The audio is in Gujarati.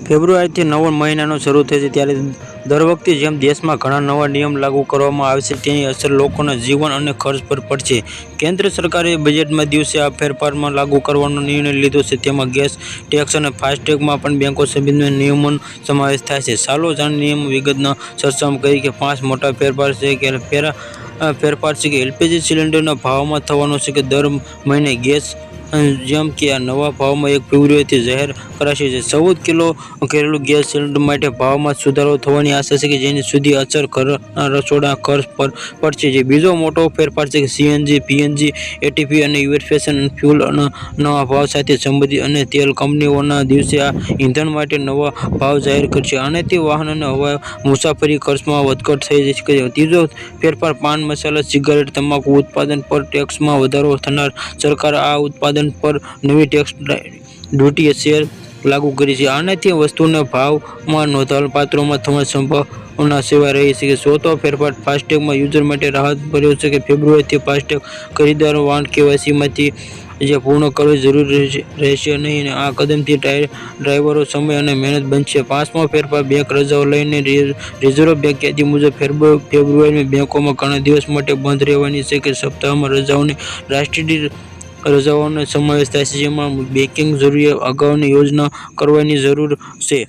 ફેબ્રુઆરીથી નવો મહિનાનો શરૂ થશે ત્યારે દર વખતે જેમ દેશમાં ઘણા નવા નિયમ લાગુ કરવામાં આવશે તેની અસર લોકોના જીવન અને ખર્ચ પર પડશે। કેન્દ્ર સરકારે બજેટમાં દિવસે આ ફેરફારમાં લાગુ કરવાનો નિર્ણય લીધો છે। તેમાં ગેસ ટેક્સ અને ફાસ્ટેગમાં પણ બેંકો સહિતના નિયમોનો સમાવેશ થાય છે। ચાલો જાણીએ નિયમ વિગતના ચર્ચામાં કરી કે 5 મોટા ફેરફાર છે કે એલપીજી સિલિન્ડરના ભાવમાં થવાનો છે કે દર મહિને ગેસ જેમ કે આ નવા ભાવમાં 1 ફેબ્રુઆરીથી જાહેર કરાશે। 14 કિલો ઘરેલું ગેસ સિલિન્ડર માટે ભાવમાં સુધારો થવાની આશા છે કે જેની સીધી અસર ઘરના રસોડા ખર્ચ પર પડશે। બીજો મોટો ફેરફાર છે કે સીએનજી પીએનજી એટીપી અને એવિએશન ફ્યુલના નવા ભાવ સાથે સંબંધિત અને તેલ કંપનીઓના દિવસે આ ઇંધણ માટે નવા ભાવ જાહેર કરશે। આનાથી વાહન અને હવાઈ મુસાફરી ખર્ચમાં વધઘટ થઈ શકે। ત્રીજો ફેરફાર પાન મસાલા સિગારેટ તમાકુ ઉત્પાદન પર ટેક્સમાં વધારો થનાર। સરકાર આ ઉત્પાદન પર નવી ટેક્સ ડ્યુટી શેર લાગુ કરી છે। આનાથી વસ્તુના ભાવમાં નોંધપાત્રમાં થવાની સંભાવના સેવાઈ રહી છે। ચોથો ફેરફાર ફાસ્ટેગમાં યુઝર માટે રાહત ભર્યો છે કે ફેબ્રુઆરીથી ફાસ્ટેગ ખરીદદારો વાહન કેવાયસીમાંથી પૂર્ણ કરવી જરૂરી રહેશે નહીં। આ કદમથી ડ્રાઈવરો સમય અને મહેનત બચશે। પાંચમો ફેરફાર બેંક રજાઓ લઈને રિઝર્વ બેંક યાદી મુજબ ફેબ્રુઆરીમાં બેંકોમાં ઘણા દિવસ માટે બંધ રહેવાની છે કે સપ્તાહમાં રજાઓની રાષ્ટ્રીય રજાઓનો સમાવેશ થાય છે જેમાં બેંકિંગ જરૂરિયાત અગાઉની યોજના કરવાની જરૂર છે।